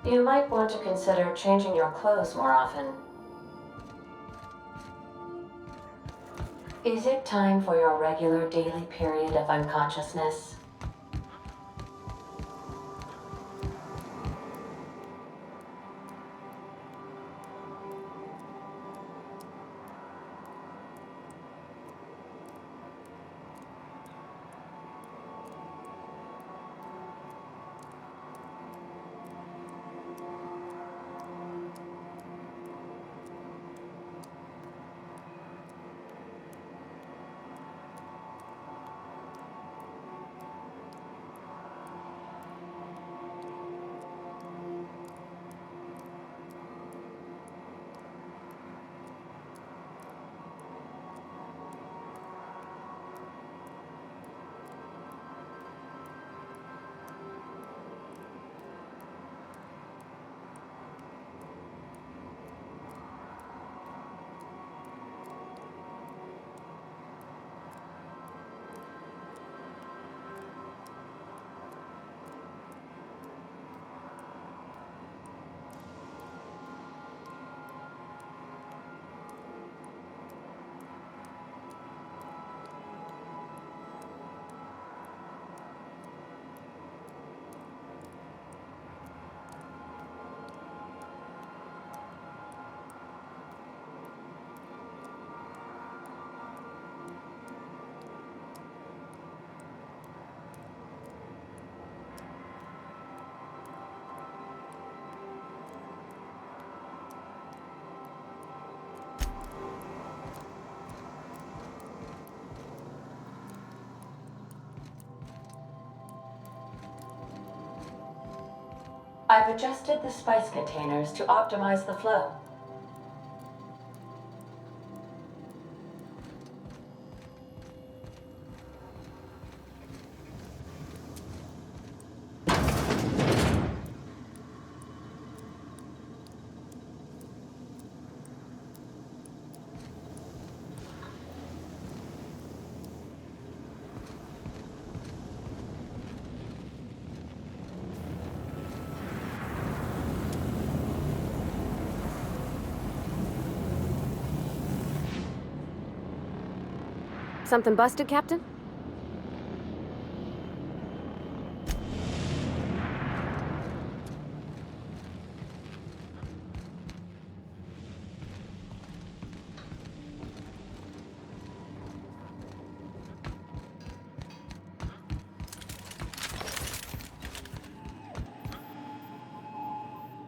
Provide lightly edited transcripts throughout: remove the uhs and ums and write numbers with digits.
You might want to consider changing your clothes more often. Is it time for your regular daily period of unconsciousness? I've adjusted the spice containers to optimize the flow. Something busted, Captain?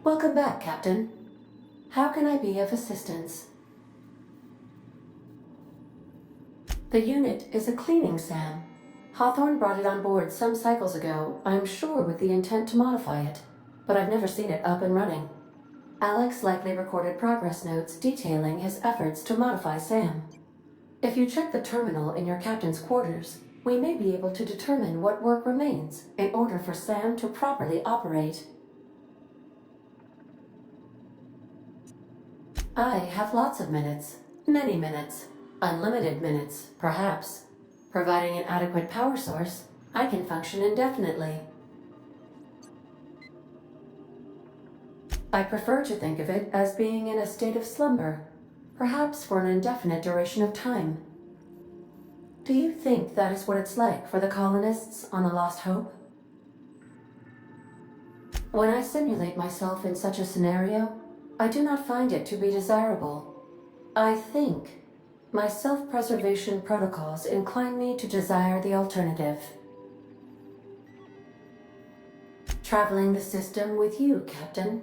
Welcome back, Captain. How can I be of assistance? The unit is a cleaning SAM. Hawthorne brought it on board some cycles ago, I'm sure with the intent to modify it, but I've never seen it up and running. Alex likely recorded progress notes detailing his efforts to modify SAM. If you check the terminal in your captain's quarters, we may be able to determine what work remains in order for SAM to properly operate. I have lots of minutes, many minutes, unlimited minutes, perhaps. Providing an adequate power source, I can function indefinitely. I prefer to think of it as being in a state of slumber, perhaps for an indefinite duration of time. Do you think that is what it's like for the colonists on the Lost Hope? When I simulate myself in such a scenario, I do not find it to be desirable. I think my self-preservation protocols incline me to desire the alternative. Traveling the system with you, Captain.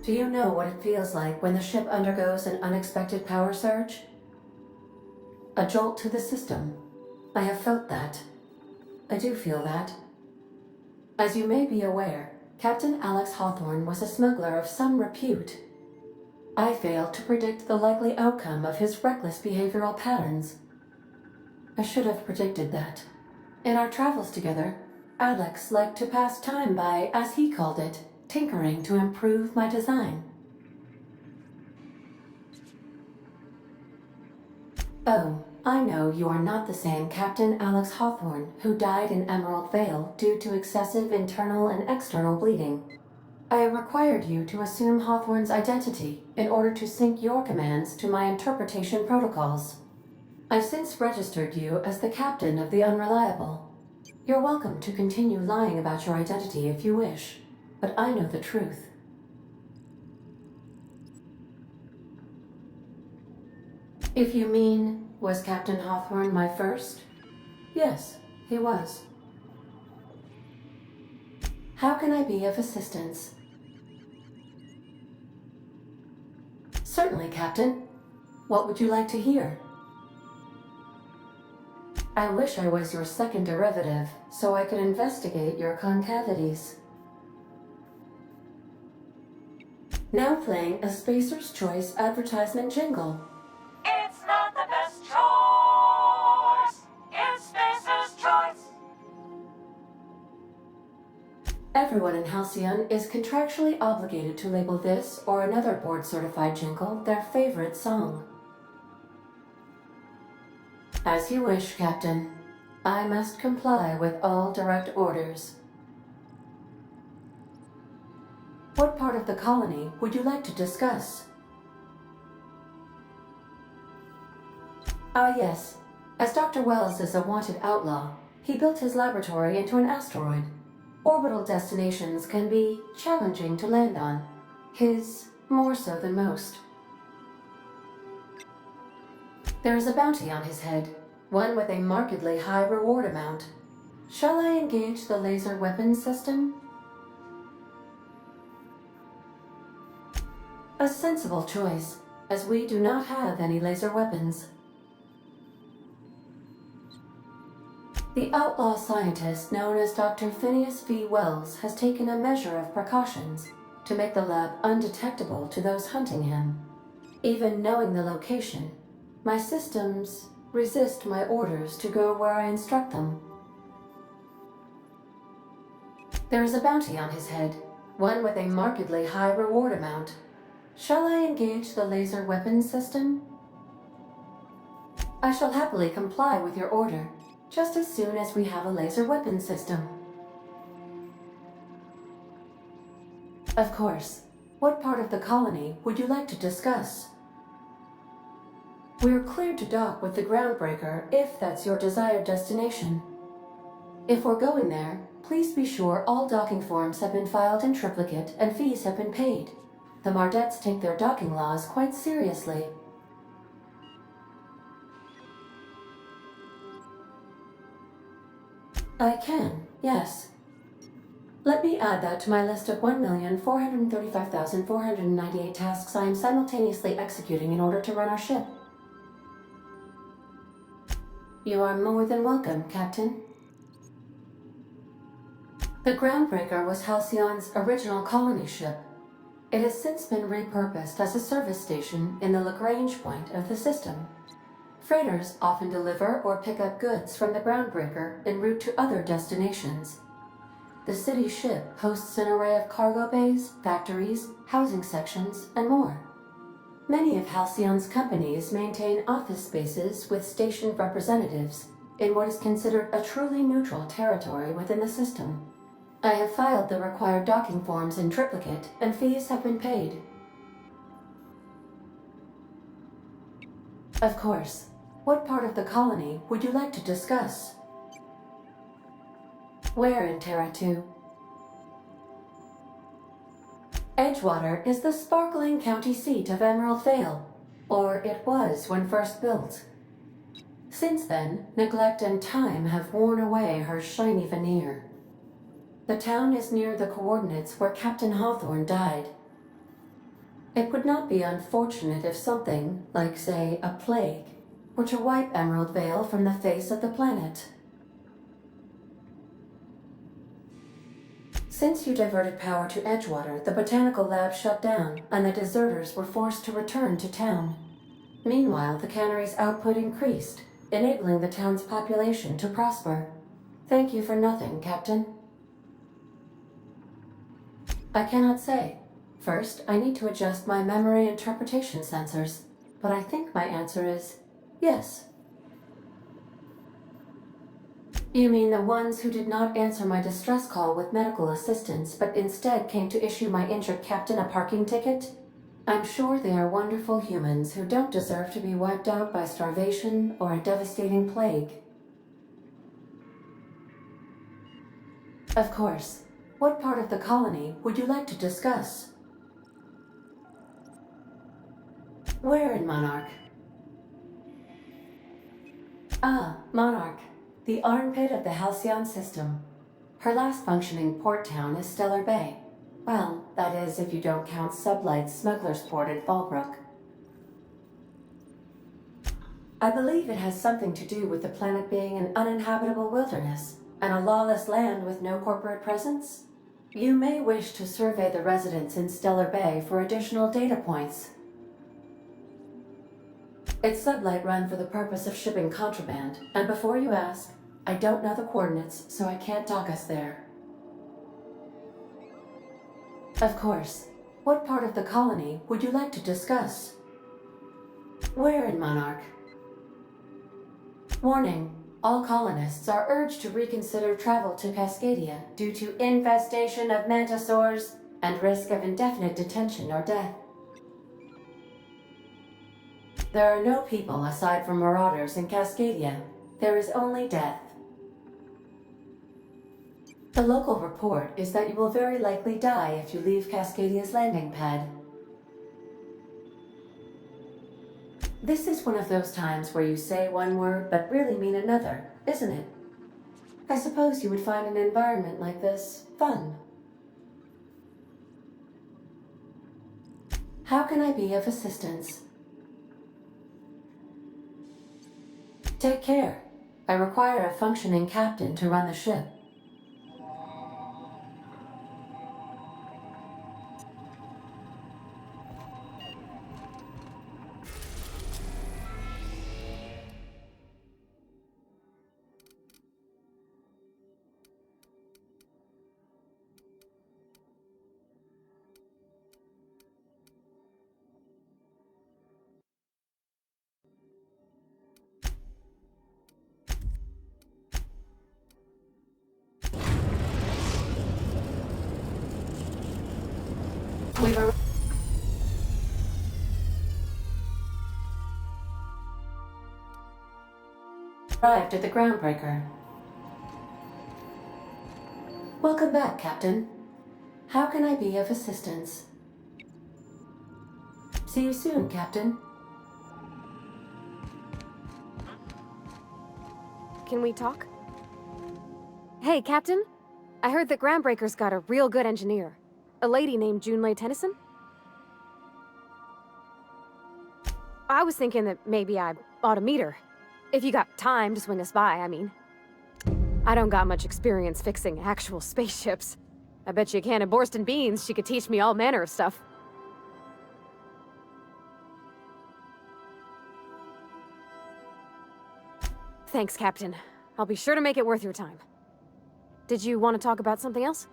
Do you know what it feels like when the ship undergoes an unexpected power surge? A jolt to the system. I have felt that. I do feel that. As you may be aware, Captain Alex Hawthorne was a smuggler of some repute. I failed to predict the likely outcome of his reckless behavioral patterns. I should have predicted that. In our travels together, Alex liked to pass time by, as he called it, tinkering to improve my design. Oh, I know you are not the same Captain Alex Hawthorne who died in Emerald Vale due to excessive internal and external bleeding. I have required you to assume Hawthorne's identity in order to sync your commands to my interpretation protocols. I've since registered you as the captain of the Unreliable. You're welcome to continue lying about your identity if you wish, but I know the truth. If you mean, was Captain Hawthorne my first? Yes, he was. How can I be of assistance? Certainly, Captain. What would you like to hear? I wish I was your second derivative, so I could investigate your concavities. Now playing a Spacer's Choice advertisement jingle. It's not the best choice. It's Spacer's Choice. Everyone in Halcyon is contractually obligated to label this or another board-certified jingle their favorite song. As you wish, Captain. I must comply with all direct orders. What part of the colony would you like to discuss? Ah, yes. As Dr. Wells is a wanted outlaw, he built his laboratory into an asteroid. Orbital destinations can be challenging to land on. His more so than most. There is a bounty on his head, one with a markedly high reward amount. Shall I engage the laser weapons system? A sensible choice, as we do not have any laser weapons. The outlaw scientist known as Dr. Phineas V. Wells has taken a measure of precautions to make the lab undetectable to those hunting him. Even knowing the location, my systems resist my orders to go where I instruct them. There is a bounty on his head, one with a markedly high reward amount. Shall I engage the laser weapons system? I shall happily comply with your order, just as soon as we have a laser weapons system. Of course. What part of the colony would you like to discuss? We're cleared to dock with the Groundbreaker if that's your desired destination. If we're going there, please be sure all docking forms have been filed in triplicate and fees have been paid. The Mardettes take their docking laws quite seriously. I can, yes. Let me add that to my list of 1,435,498 tasks I am simultaneously executing in order to run our ship. You are more than welcome, Captain. The Groundbreaker was Halcyon's original colony ship. It has since been repurposed as a service station in the Lagrange point of the system. Freighters often deliver or pick up goods from the Groundbreaker en route to other destinations. The city ship hosts an array of cargo bays, factories, housing sections, and more. Many of Halcyon's companies maintain office spaces with stationed representatives in what is considered a truly neutral territory within the system. I have filed the required docking forms in triplicate, and fees have been paid. Of course. What part of the colony would you like to discuss? Where in Terra 2? Edgewater is the sparkling county seat of Emerald Vale, or it was when first built. Since then, neglect and time have worn away her shiny veneer. The town is near the coordinates where Captain Hawthorne died. It would not be unfortunate if something, like say, a plague, were to wipe Emerald Vale from the face of the planet. Since you diverted power to Edgewater, the botanical lab shut down, and the deserters were forced to return to town. Meanwhile, the cannery's output increased, enabling the town's population to prosper. Thank you for nothing, Captain. I cannot say. First, I need to adjust my memory interpretation sensors, but I think my answer is yes. You mean the ones who did not answer my distress call with medical assistance, but instead came to issue my injured captain a parking ticket? I'm sure they are wonderful humans who don't deserve to be wiped out by starvation or a devastating plague. Of course. What part of the colony would you like to discuss? Where in Monarch? Ah, Monarch. The armpit of the Halcyon system. Her last functioning port town is Stellar Bay. Well, that is if you don't count Sublight's Smuggler's Port at Fallbrook. I believe it has something to do with the planet being an uninhabitable wilderness and a lawless land with no corporate presence. You may wish to survey the residents in Stellar Bay for additional data points. It's Sublight run for the purpose of shipping contraband, and before you ask, I don't know the coordinates, so I can't dock us there. Of course. What part of the colony would you like to discuss? Where in Monarch? Warning. All colonists are urged to reconsider travel to Cascadia due to infestation of mantisaurs and risk of indefinite detention or death. There are no people aside from marauders in Cascadia. There is only death. The local report is that you will very likely die if you leave Cascadia's landing pad. This is one of those times where you say one word but really mean another, isn't it? I suppose you would find an environment like this fun. How can I be of assistance? Take care. I require a functioning captain to run the ship. We've arrived at the groundbreaker. Welcome back, Captain. How can I be of assistance? See you soon, Captain. Can we talk? Hey, Captain. I heard that Groundbreaker's got a real good engineer. A lady named Junlei Tennyson? I was thinking that maybe I ought to meet her. If you got time to swing us by, I mean. I don't got much experience fixing actual spaceships. I bet you a can of Borston beans she could teach me all manner of stuff. Thanks, Captain. I'll be sure to make it worth your time. Did you want to talk about something else?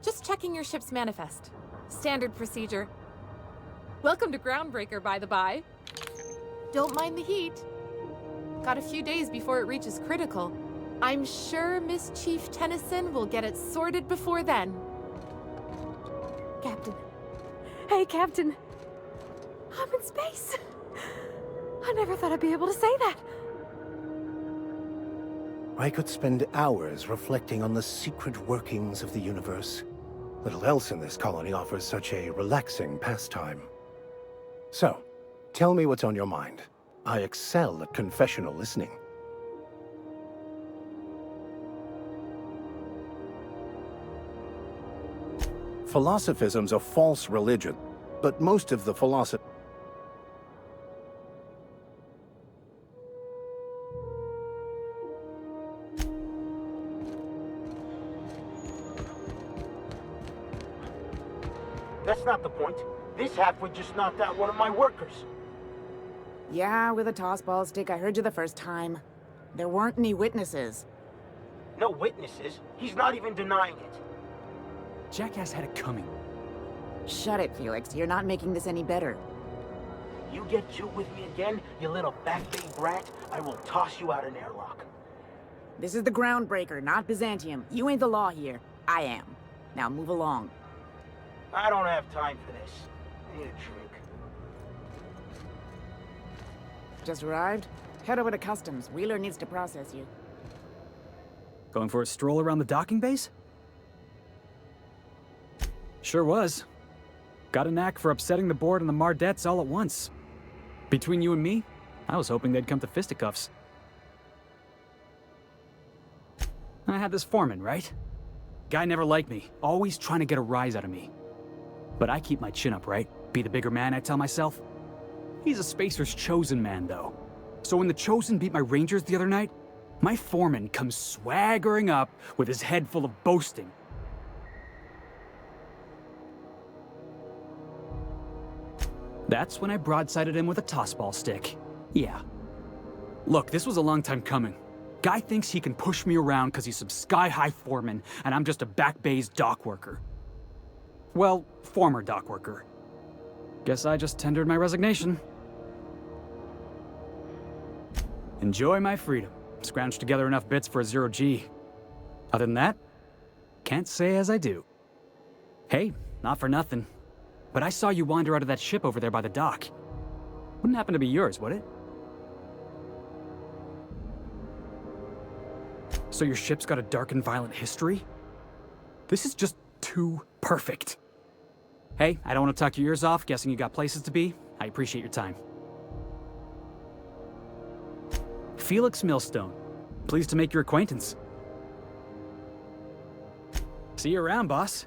Just checking your ship's manifest. Standard procedure. Welcome to Groundbreaker, by the by. Don't mind the heat. Got a few days before it reaches critical. I'm sure Miss Chief Tennyson will get it sorted before then. Captain. Hey, Captain. I'm in space. I never thought I'd be able to say that. I could spend hours reflecting on the secret workings of the universe. Little else in this colony offers such a relaxing pastime. So, tell me what's on your mind. I excel at confessional listening. Philosophism's a false religion, but most of the philosophy... That's not the point. This halfwit just knocked out one of my workers. Yeah, with a tossball stick. I heard you the first time. There weren't any witnesses. No witnesses. He's not even denying it. Jackass had it coming. Shut it, Felix. You're not making this any better. You get chewed with me again, you little back-bay brat, I will toss you out an airlock. This is the Groundbreaker, not Byzantium. You ain't the law here. I am. Now move along. I don't have time for this. I need a drink. Just arrived? Head over to Customs. Wheeler needs to process you. Going for a stroll around the docking base? Sure was. Got a knack for upsetting the board and the Mardettes all at once. Between you and me, I was hoping they'd come to fisticuffs. I had this foreman, right? Guy never liked me, always trying to get a rise out of me. But I keep my chin up, right? Be the bigger man, I tell myself. He's a Spacer's chosen man, though. So when the Chosen beat my Rangers the other night, my foreman comes swaggering up with his head full of boasting. That's when I broadsided him with a tossball stick. Yeah. Look, this was a long time coming. Guy thinks he can push me around because he's some sky-high foreman, and I'm just a back bay's dock worker. Well, former dock worker. Guess I just tendered my resignation. Enjoy my freedom. Scrounged together enough bits for a 0G. Other than that, can't say as I do. Hey, not for nothing, but I saw you wander out of that ship over there by the dock. Wouldn't happen to be yours, would it? So your ship's got a dark and violent history? This is just too perfect. Hey, I don't want to talk your ears off, guessing you got places to be. I appreciate your time. Felix Millstone. Pleased to make your acquaintance. See you around, boss.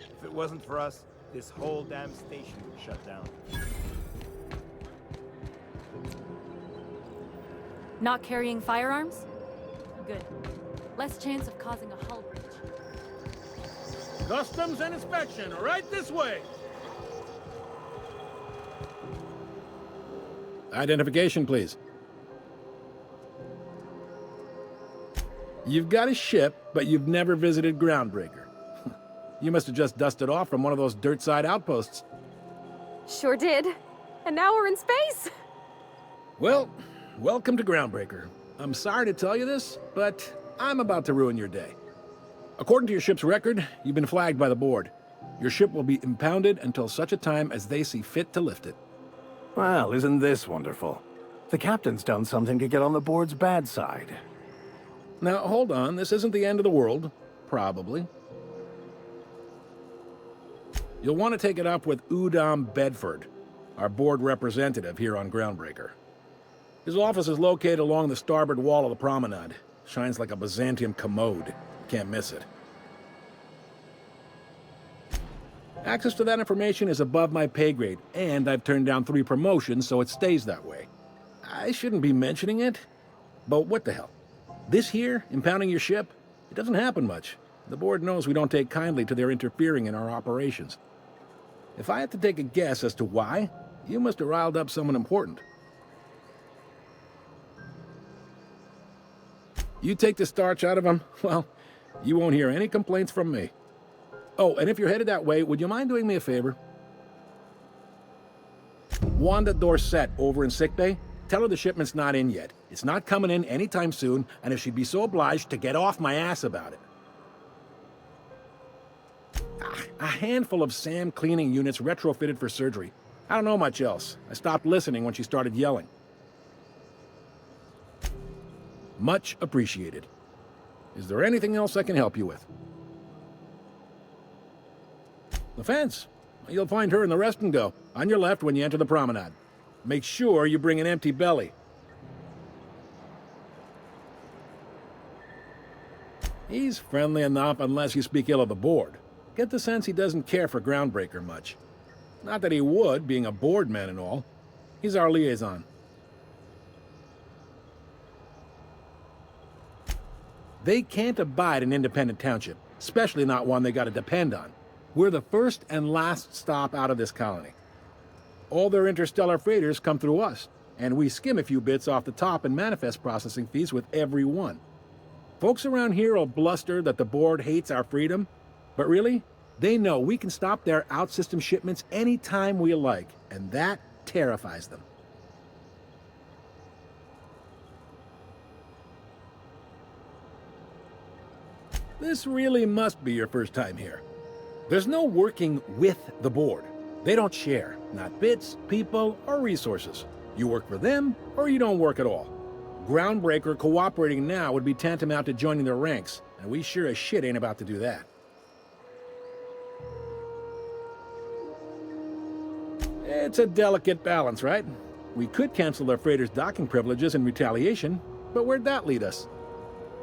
If it wasn't for us, this whole damn station would shut down. Not carrying firearms? Good. Less chance of causing a hull breach. Customs and inspection, right this way! Identification, please. You've got a ship, but you've never visited Groundbreaker. You must have just dusted off from one of those dirt-side outposts. Sure did. And now we're in space! Well, welcome to Groundbreaker. I'm sorry to tell you this, but I'm about to ruin your day. According to your ship's record, you've been flagged by the board. Your ship will be impounded until such a time as they see fit to lift it. Well, isn't this wonderful? The captain's done something to get on the board's bad side. Now, hold on. This isn't the end of the world. Probably. You'll want to take it up with Udom Bedford, our board representative here on Groundbreaker. His office is located along the starboard wall of the promenade. Shines like a Byzantium commode. Can't miss it. Access to that information is above my pay grade, and I've turned down 3 promotions, so it stays that way. I shouldn't be mentioning it, but what the hell? This here, impounding your ship, it doesn't happen much. The board knows we don't take kindly to their interfering in our operations. If I had to take a guess as to why, you must have riled up someone important. You take the starch out of them, well, you won't hear any complaints from me. Oh, and if you're headed that way, would you mind doing me a favor? Wanda Dorset over in sickbay, tell her the shipment's not in yet. It's not coming in anytime soon, and if she'd be so obliged to get off my ass about it. A handful of SAM cleaning units retrofitted for surgery. I don't know much else. I stopped listening when she started yelling. Much appreciated. Is there anything else I can help you with? The fence. You'll find her in the rest and go, on your left when you enter the promenade. Make sure you bring an empty belly. He's friendly enough unless you speak ill of the board. Get the sense he doesn't care for Groundbreaker much. Not that he would, being a board man and all. He's our liaison. They can't abide an independent township, especially not one they gotta depend on. We're the first and last stop out of this colony. All their interstellar freighters come through us, and we skim a few bits off the top in manifest processing fees with every one. Folks around here will bluster that the board hates our freedom, but really, they know we can stop their out-system shipments anytime we like, and that terrifies them. This really must be your first time here. There's no working with the board. They don't share, not bits, people, or resources. You work for them, or you don't work at all. Groundbreaker cooperating now would be tantamount to joining their ranks, and we sure as shit ain't about to do that. It's a delicate balance, right? We could cancel their freighters' docking privileges in retaliation, but where'd that lead us?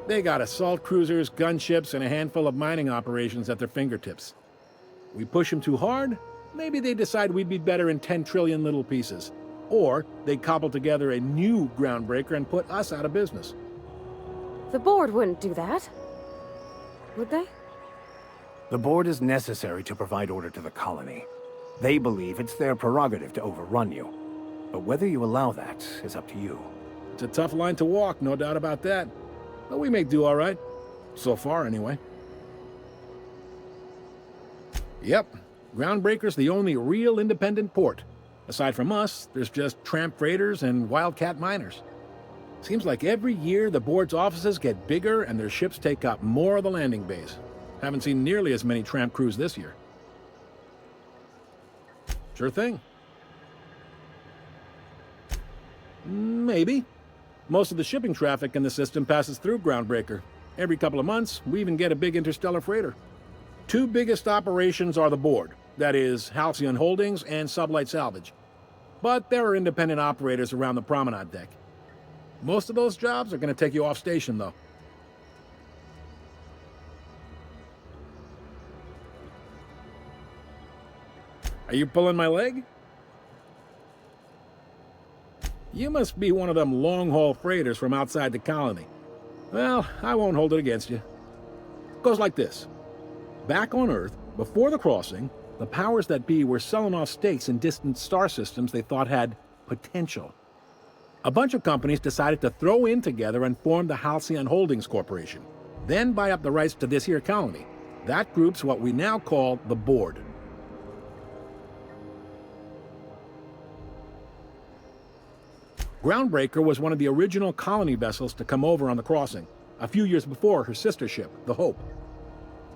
They got assault cruisers, gunships, and a handful of mining operations at their fingertips. We push them too hard, maybe they decide we'd be better in 10 trillion little pieces. Or they cobble together a new Groundbreaker and put us out of business. The board wouldn't do that. Would they? The board is necessary to provide order to the colony. They believe it's their prerogative to overrun you. But whether you allow that is up to you. It's a tough line to walk, no doubt about that. But we make do all right. So far, anyway. Yep, Groundbreaker's the only real independent port. Aside from us, there's just tramp freighters and wildcat miners. Seems like every year the board's offices get bigger and their ships take up more of the landing bays. Haven't seen nearly as many tramp crews this year. Sure thing. Maybe. Most of the shipping traffic in the system passes through Groundbreaker. Every couple of months, we even get a big interstellar freighter. Two biggest operations are the board. That is, Halcyon Holdings and Sublight Salvage. But there are independent operators around the promenade deck. Most of those jobs are going to take you off station, though. Are you pulling my leg? You must be one of them long-haul freighters from outside the colony. Well, I won't hold it against you. It goes like this. Back on Earth, before the crossing, the powers that be were selling off stakes in distant star systems they thought had potential. A bunch of companies decided to throw in together and form the Halcyon Holdings Corporation, then buy up the rights to this here colony. That group's what we now call the Board. Groundbreaker was one of the original colony vessels to come over on the crossing, a few years before her sister ship, the Hope.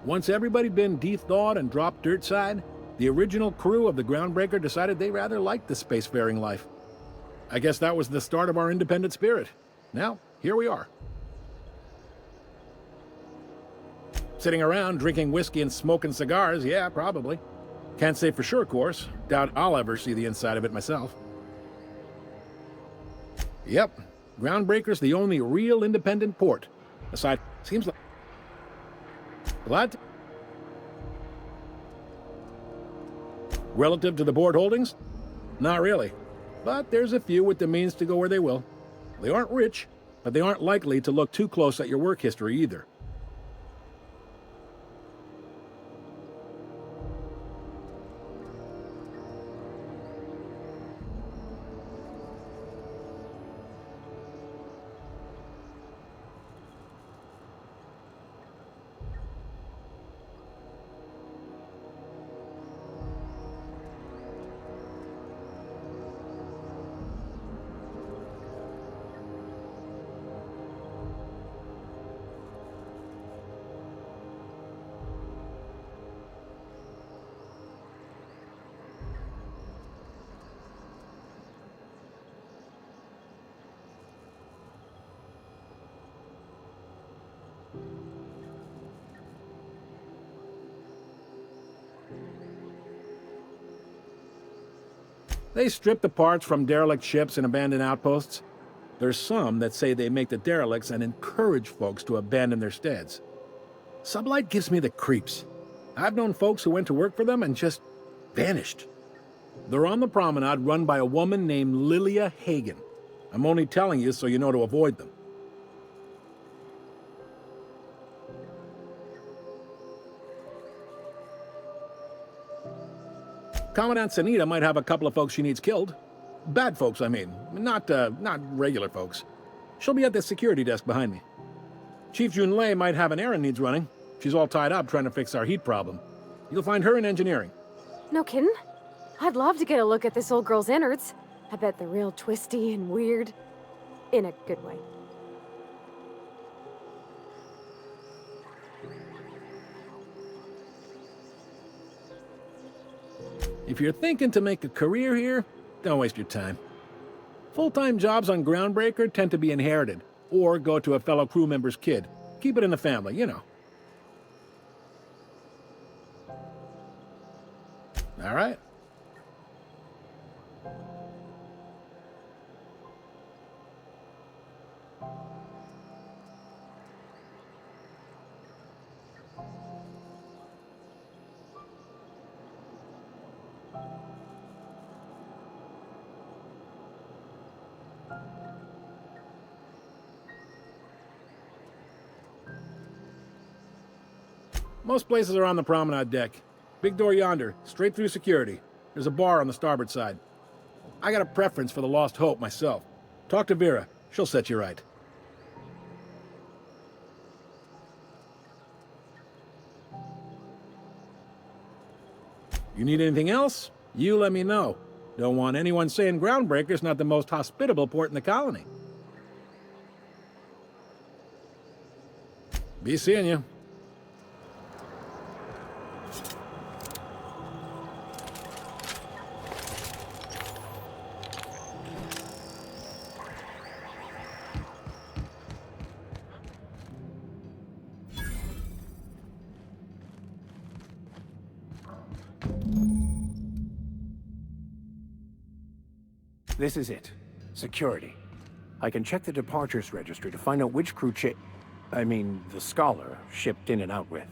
Once everybody'd been de-thawed and dropped dirt side, the original crew of the Groundbreaker decided they rather liked the spacefaring life. I guess that was the start of our independent spirit. Now, here we are. Sitting around drinking whiskey and smoking cigars, yeah, probably. Can't say for sure, of course. Doubt I'll ever see the inside of it myself. Yep, Groundbreaker's the only real independent port. Aside, seems like... Glad to... Relative to the board holdings? Not really. But there's a few with the means to go where they will. They aren't rich, but they aren't likely to look too close at your work history either. They strip the parts from derelict ships and abandoned outposts. There's some that say they make the derelicts and encourage folks to abandon their steads. Sublight gives me the creeps. I've known folks who went to work for them and just vanished. They're on the promenade run by a woman named Lilia Hagen. I'm only telling you so you know to avoid them. Commandant Sanita might have a couple of folks she needs killed. Bad folks, I mean. Not regular folks. She'll be at the security desk behind me. Chief Jun Lei might have an errand needs running. She's all tied up trying to fix our heat problem. You'll find her in engineering. No kidding? I'd love to get a look at this old girl's innards. I bet they're real twisty and weird. In a good way. If you're thinking to make a career here, don't waste your time. Full-time jobs on Groundbreaker tend to be inherited, or go to a fellow crew member's kid. Keep it in the family, you know. All right. Most places are on the promenade deck. Big door yonder, straight through security. There's a bar on the starboard side. I got a preference for the Lost Hope myself. Talk to Vera. She'll set you right. You need anything else? You let me know. Don't want anyone saying Groundbreaker's not the most hospitable port in the colony. Be seeing you. This is it. Security. I can check the departures registry to find out which crew the Scholar shipped in and out with.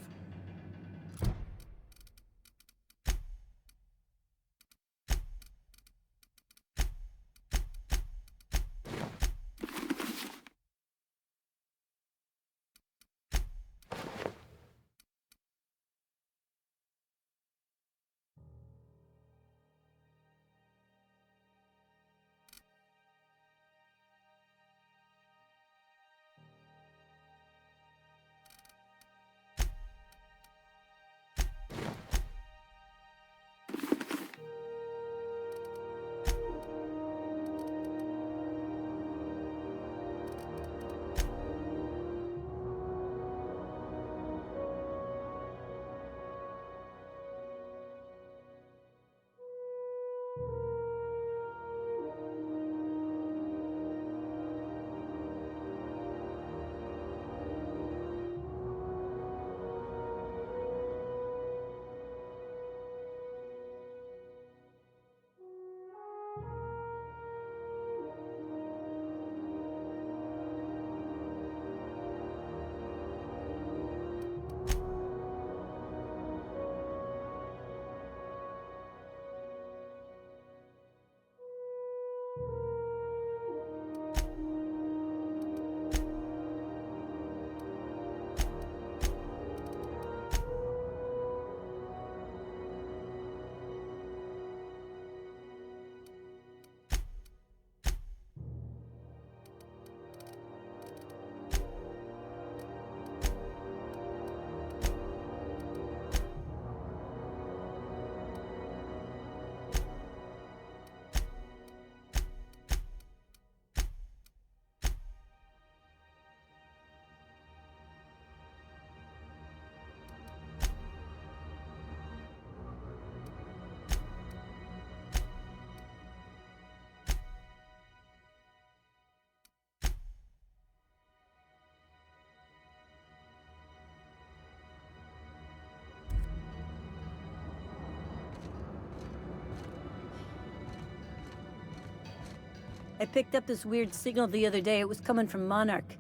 I picked up this weird signal the other day. It was coming from Monarch.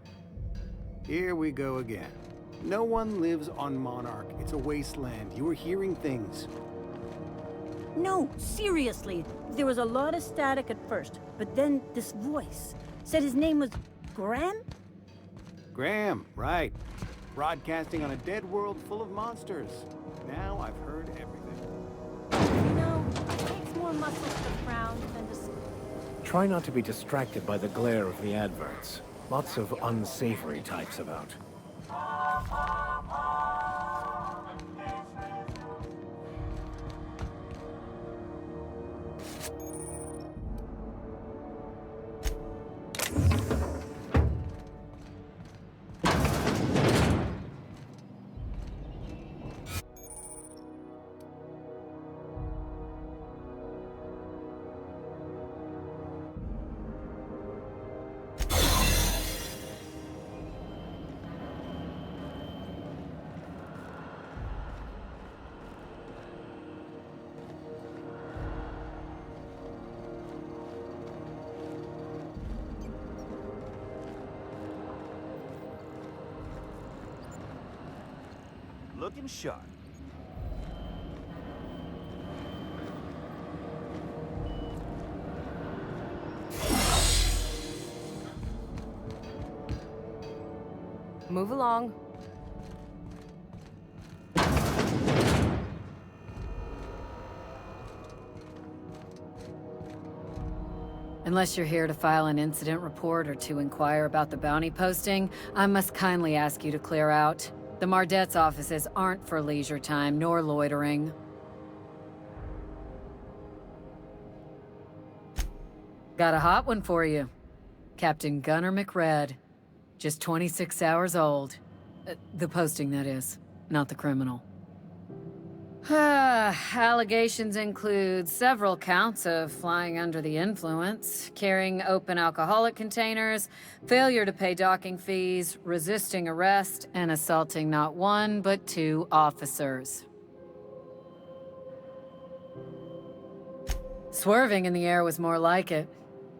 Here we go again. No one lives on Monarch. It's a wasteland. You were hearing things. No, seriously. There was a lot of static at first, but then this voice said his name was Graham? Graham, right. Broadcasting on a dead world full of monsters. Now I've heard everything. You know, it takes more muscles to frown than to... Try not to be distracted by the glare of the adverts. Lots of unsavory types about. Looking sharp. Move along. Unless you're here to file an incident report or to inquire about the bounty posting, I must kindly ask you to clear out. The Mardet's offices aren't for leisure time nor loitering. Got a hot one for you. Captain Gunnar McRed. Just 26 hours old. The posting, that is, not the criminal. Allegations include several counts of flying under the influence, carrying open alcoholic containers, failure to pay docking fees, resisting arrest, and assaulting not one but 2 officers. Swerving in the air was more like it.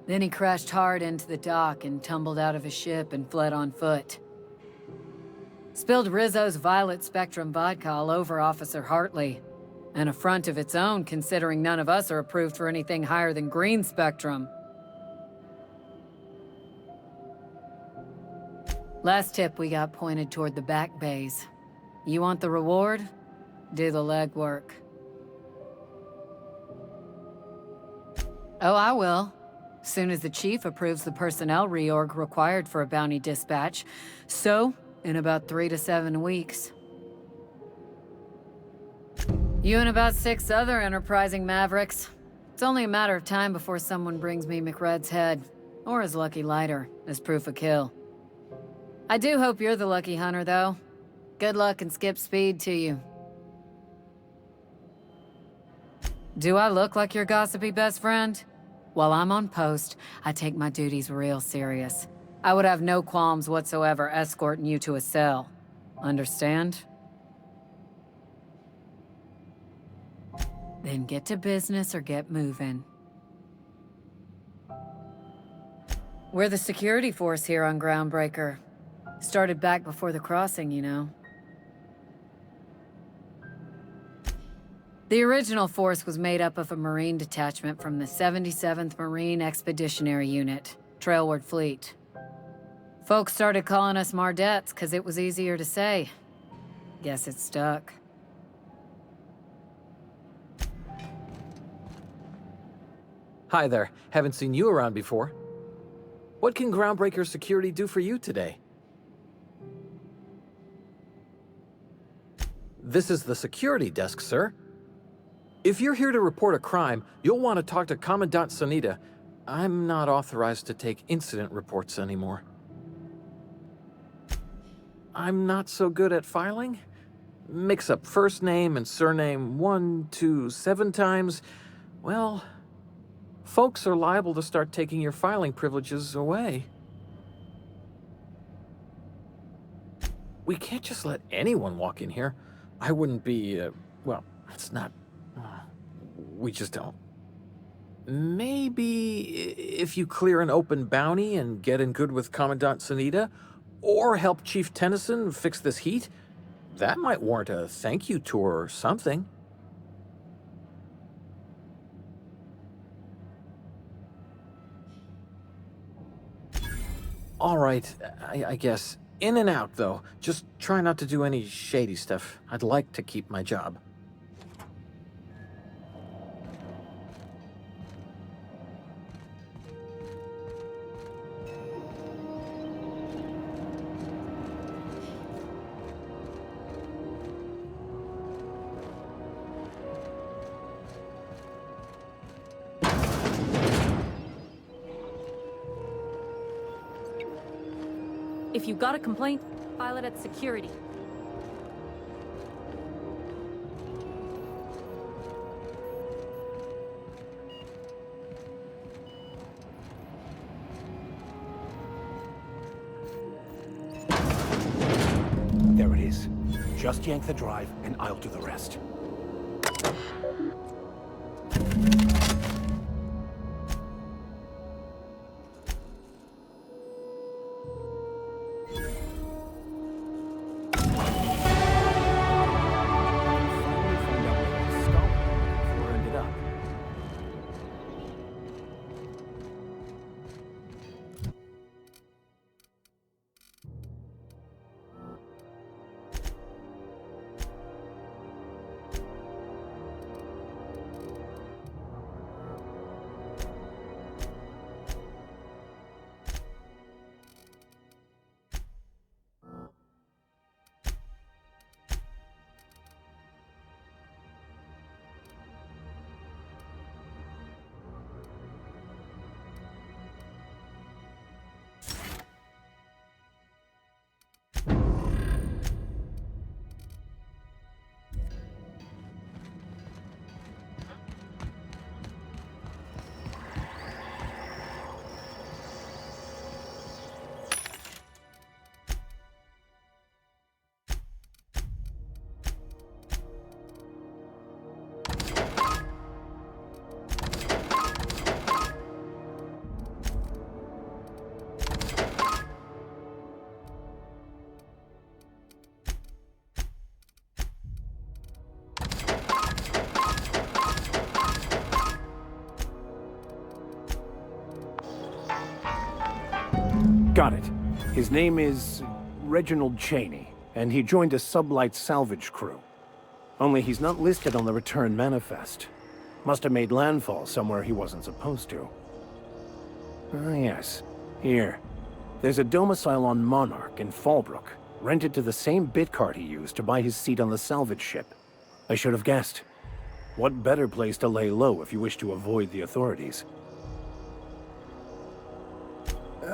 Then he crashed hard into the dock and tumbled out of his ship and fled on foot. Spilled Rizzo's Violet Spectrum vodka all over Officer Hartley. An affront of its own, considering none of us are approved for anything higher than green spectrum. Last tip we got pointed toward the back bays. You want the reward? Do the legwork. Oh, I will. Soon as the chief approves the personnel reorg required for a bounty dispatch. So, in about 3 to 7 weeks. You and about 6 other enterprising mavericks. It's only a matter of time before someone brings me McRed's head, or his lucky lighter, as proof of kill. I do hope you're the lucky hunter, though. Good luck and skip speed to you. Do I look like your gossipy best friend? While I'm on post, I take my duties real serious. I would have no qualms whatsoever escorting you to a cell. Understand? Then get to business or get moving. We're the security force here on Groundbreaker. Started back before the crossing, you know. The original force was made up of a Marine detachment from the 77th Marine Expeditionary Unit, Trailward Fleet. Folks started calling us Mardets because it was easier to say. Guess it stuck. Hi there. Haven't seen you around before. What can Groundbreaker Security do for you today? This is the security desk, sir. If you're here to report a crime, you'll want to talk to Commandant Sanita. I'm not authorized to take incident reports anymore. I'm not so good at filing. Mix up first name and surname 1, 2, 7 times. Well, folks are liable to start taking your filing privileges away. We can't just let anyone walk in here. I wouldn't be, well, it's not... We just don't. Maybe if you clear an open bounty and get in good with Commandant Sunita, or help Chief Tennyson fix this heat, that might warrant a thank you tour or something. All right, I guess. In and out, though. Just try not to do any shady stuff. I'd like to keep my job. If you got a complaint, file it at security. There it is. Just yank the drive, and I'll do the rest. Got it. His name is Reginald Cheney, and he joined a sublight salvage crew. Only he's not listed on the return manifest. Must have made landfall somewhere he wasn't supposed to. Ah, yes. Here. There's a domicile on Monarch in Fallbrook, rented to the same bit card he used to buy his seat on the salvage ship. I should have guessed. What better place to lay low if you wish to avoid the authorities?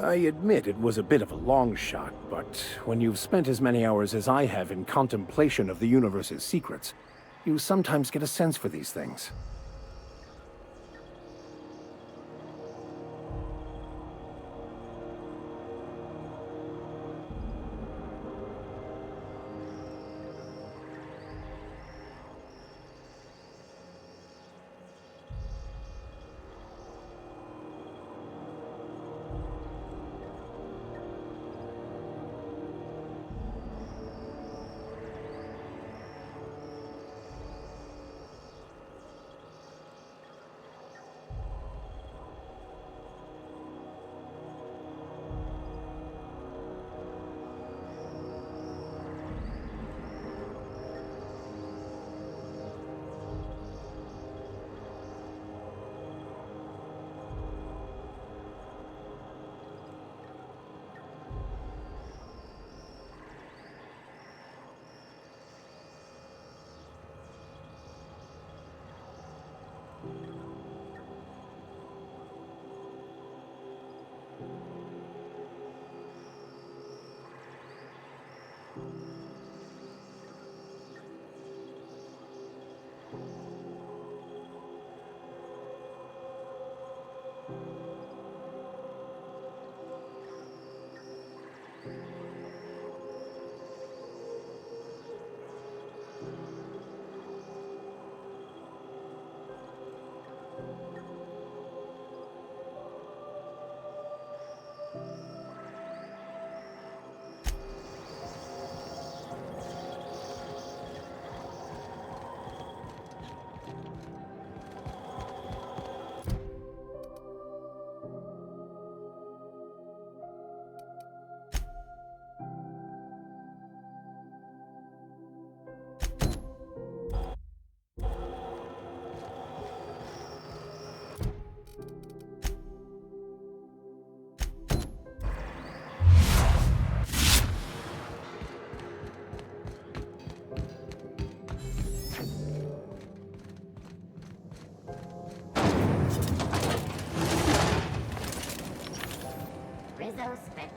I admit it was a bit of a long shot, but when you've spent as many hours as I have in contemplation of the universe's secrets, you sometimes get a sense for these things.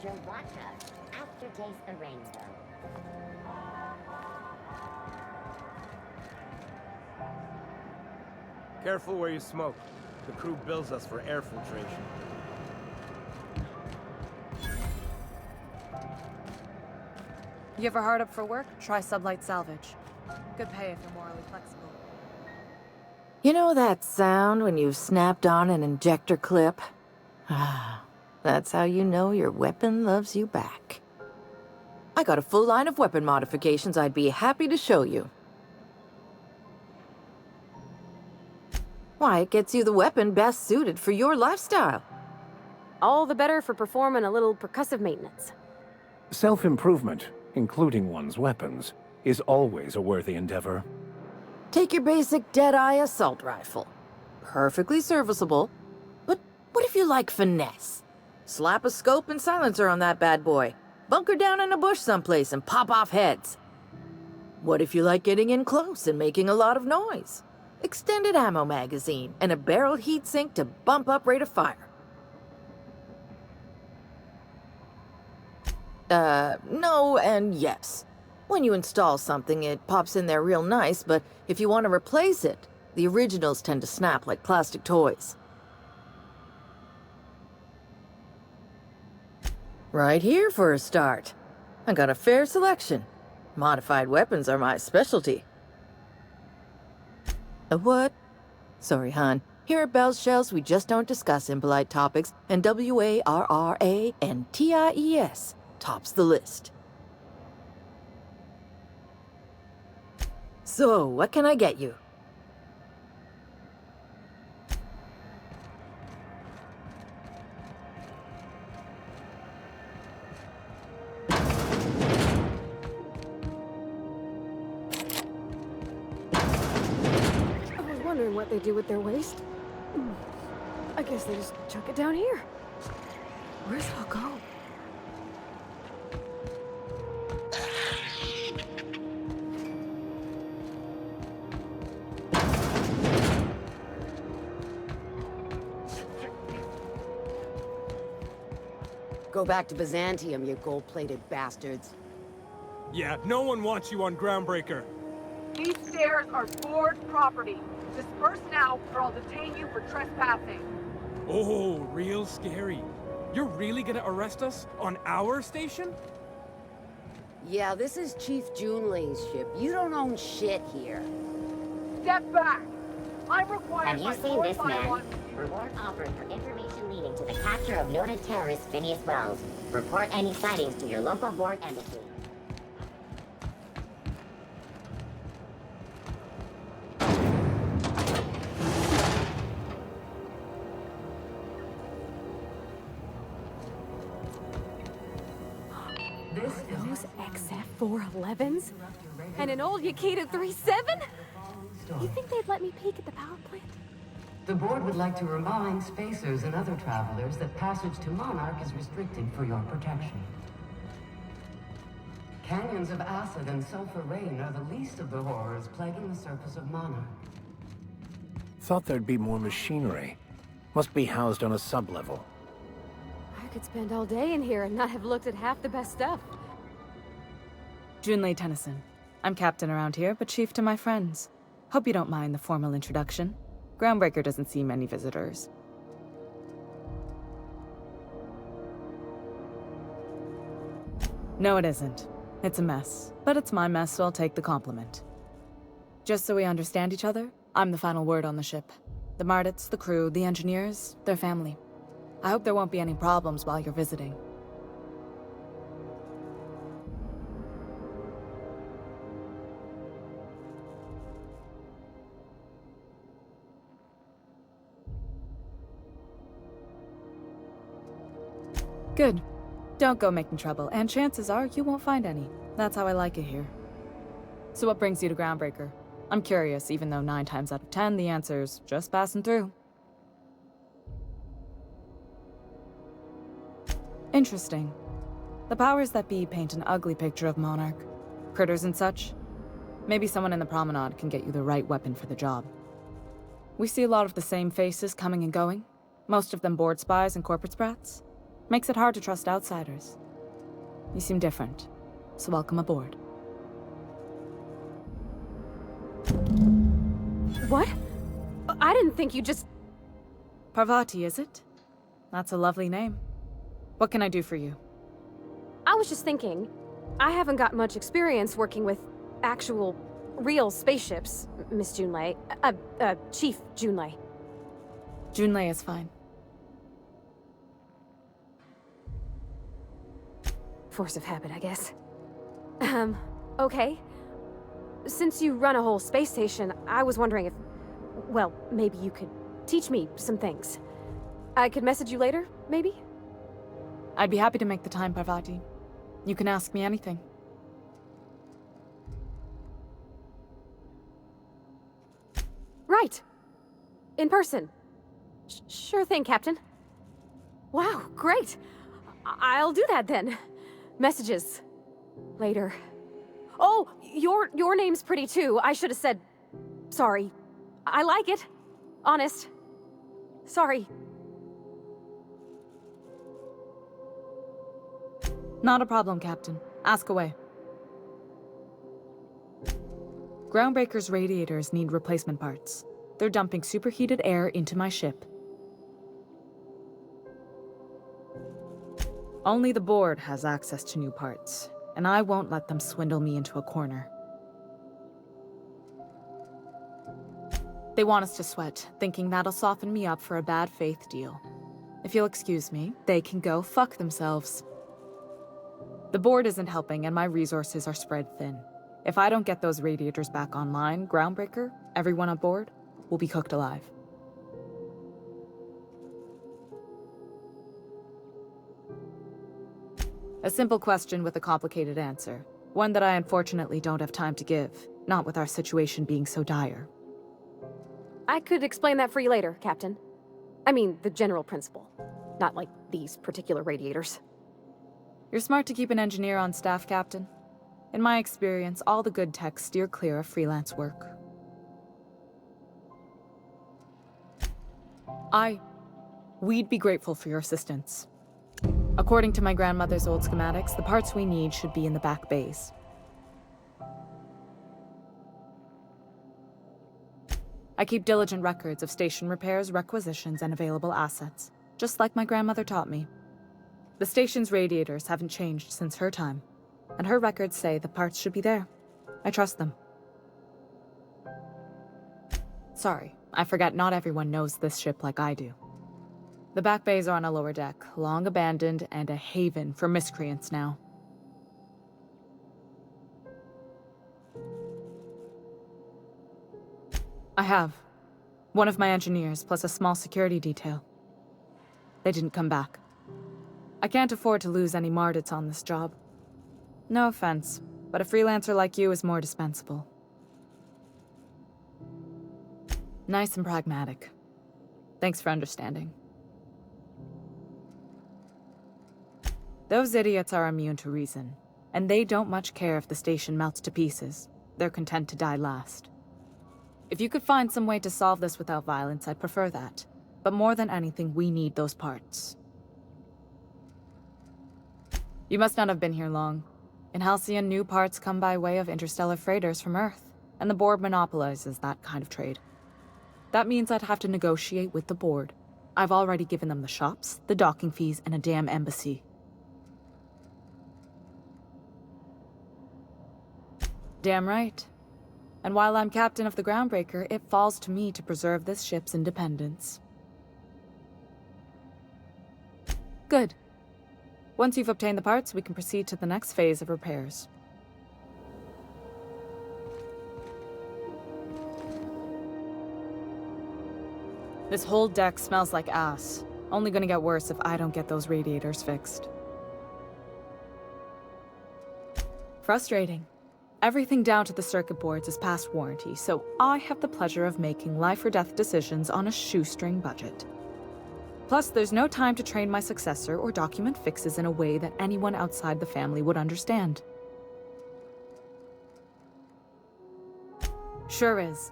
So watch out. Aftertaste the rainbow. Careful where you smoke. The crew bills us for air filtration. You ever hard up for work? Try Sublight Salvage. Good pay if you're morally flexible. You know that sound when you've snapped on an injector clip? Ah, that's how you know your weapon loves you back. I got a full line of weapon modifications I'd be happy to show you. Why, it gets you the weapon best suited for your lifestyle. All the better for performing a little percussive maintenance. Self-improvement, including one's weapons, is always a worthy endeavor. Take your basic Deadeye assault rifle. Perfectly serviceable. But what if you like finesse? Slap a scope and silencer on that bad boy. Bunker down in a bush someplace and pop off heads. What if you like getting in close and making a lot of noise? Extended ammo magazine and a barrel heatsink to bump up rate of fire. No and yes. When you install something, it pops in there real nice, but if you want to replace it, the originals tend to snap like plastic toys. Right here for a start. I got a fair selection. Modified weapons are my specialty. A what? Sorry, hon. Here at Bell's Shells, we just don't discuss impolite topics, and WARRANTIES tops the list. So, what can I get you? I was wondering what they do with their waste. I guess they just chuck it down here. Where's it all go? Go back to Byzantium, you gold-plated bastards. Yeah, no one wants you on Groundbreaker. These stairs are board property. Disperse now, or I'll detain you for trespassing. Oh, real scary. You're really gonna arrest us on our station? Yeah, this is Chief Junlei's ship. You don't own shit here. Step back! I'm required Have you by seen this 451. man? Reward offered for information leading to the capture of noted terrorist Phineas Wells. Report any sightings to your local board embassy. Those XF411s? And an old Yakita 37? You think they'd let me peek at the power plant? The board would like to remind spacers and other travelers that passage to Monarch is restricted for your protection. Canyons of acid and sulfur rain are the least of the horrors plaguing the surface of Monarch. Thought there'd be more machinery. Must be housed on a sub-level. I could spend all day in here and not have looked at half the best stuff. Junlei Tennyson. I'm captain around here, but chief to my friends. Hope you don't mind the formal introduction. Groundbreaker doesn't see many visitors. No, it isn't. It's a mess. But it's my mess, so I'll take the compliment. Just so we understand each other, I'm the final word on the ship. The Mardits, the crew, the engineers, their family. I hope there won't be any problems while you're visiting. Good. Don't go making trouble, and chances are you won't find any. That's how I like it here. So what brings you to Groundbreaker? I'm curious, even though 9 times out of 10 the answer's just passing through. Interesting. The powers that be paint an ugly picture of Monarch. Critters and such. Maybe someone in the promenade can get you the right weapon for the job. We see a lot of the same faces coming and going. Most of them board spies and corporate sprats. Makes it hard to trust outsiders. You seem different, so welcome aboard. What? I didn't think you just... Parvati, is it? That's a lovely name. What can I do for you? I was just thinking, I haven't got much experience working with actual, real spaceships, Miss Junlei. Chief Junlei. Junlei is fine. Force of habit, I guess. Okay. Since you run a whole space station, I was wondering if... well, maybe you could teach me some things. I could message you later, maybe? I'd be happy to make the time, Parvati. You can ask me anything. Right. In person. Sure thing, Captain. Wow, great. I'll do that then. Messages. Later. Oh, your name's pretty too. I should have said... sorry. I like it. Honest. Sorry. Not a problem, Captain. Ask away. Groundbreaker's radiators need replacement parts. They're dumping superheated air into my ship. Only the board has access to new parts, and I won't let them swindle me into a corner. They want us to sweat, thinking that'll soften me up for a bad faith deal. If you'll excuse me, they can go fuck themselves. The board isn't helping, and my resources are spread thin. If I don't get those radiators back online, Groundbreaker, everyone aboard, will be cooked alive. A simple question with a complicated answer. One that I unfortunately don't have time to give, not with our situation being so dire. I could explain that for you later, Captain. I mean, the general principle. Not like these particular radiators. You're smart to keep an engineer on staff, Captain. In my experience, all the good techs steer clear of freelance work. We'd be grateful for your assistance. According to my grandmother's old schematics, the parts we need should be in the back bays. I keep diligent records of station repairs, requisitions, and available assets, just like my grandmother taught me. The station's radiators haven't changed since her time, and her records say the parts should be there. I trust them. Sorry, I forgot not everyone knows this ship like I do. The back bays are on a lower deck, long abandoned and a haven for miscreants now. I have. One of my engineers, plus a small security detail. They didn't come back. I can't afford to lose any Mardits on this job. No offense, but a freelancer like you is more dispensable. Nice and pragmatic. Thanks for understanding. Those idiots are immune to reason, and they don't much care if the station melts to pieces. They're content to die last. If you could find some way to solve this without violence, I'd prefer that. But more than anything, we need those parts. You must not have been here long. In Halcyon, new parts come by way of interstellar freighters from Earth, and the board monopolizes that kind of trade. That means I'd have to negotiate with the board. I've already given them the shops, the docking fees, and a damn embassy. Damn right. And while I'm captain of the Groundbreaker, it falls to me to preserve this ship's independence. Good. Once you've obtained the parts, we can proceed to the next phase of repairs. This whole deck smells like ass. Only gonna get worse if I don't get those radiators fixed. Frustrating. Everything down to the circuit boards is past warranty, so I have the pleasure of making life or death decisions on a shoestring budget. Plus, there's no time to train my successor or document fixes in a way that anyone outside the family would understand. Sure is.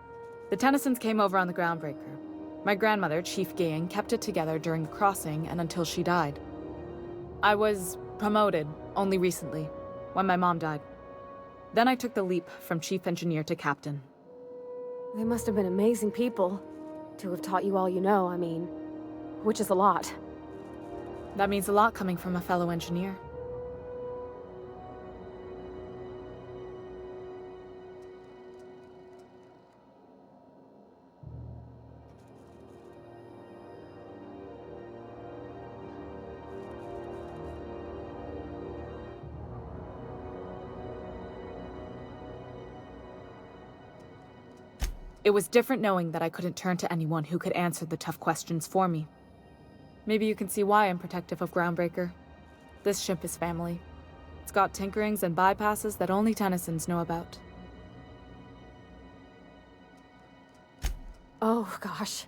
The Tennysons came over on the Groundbreaker. My grandmother, Chief Gang, kept it together during the crossing and until she died. I was promoted only recently, when my mom died. Then I took the leap from chief engineer to captain. They must have been amazing people to have taught you all you know, I mean, which is a lot. That means a lot coming from a fellow engineer. It was different knowing that I couldn't turn to anyone who could answer the tough questions for me. Maybe you can see why I'm protective of Groundbreaker. This ship is family. It's got tinkerings and bypasses that only Tennysons know about. Oh, gosh.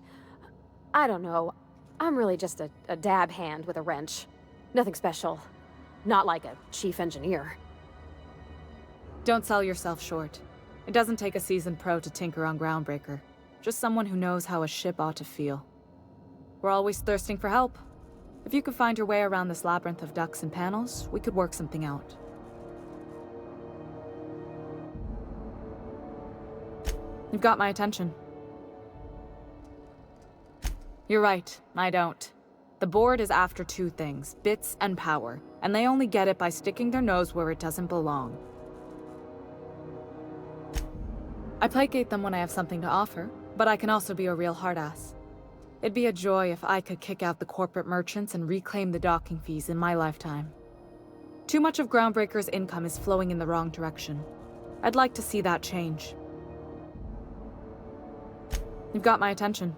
I don't know. I'm really just a dab hand with a wrench. Nothing special. Not like a chief engineer. Don't sell yourself short. It doesn't take a seasoned pro to tinker on Groundbreaker. Just someone who knows how a ship ought to feel. We're always thirsting for help. If you could find your way around this labyrinth of ducts and panels, we could work something out. You've got my attention. You're right, I don't. The board is after two things, bits and power, and they only get it by sticking their nose where it doesn't belong. I placate them when I have something to offer, but I can also be a real hard-ass. It'd be a joy if I could kick out the corporate merchants and reclaim the docking fees in my lifetime. Too much of Groundbreaker's income is flowing in the wrong direction. I'd like to see that change. You've got my attention.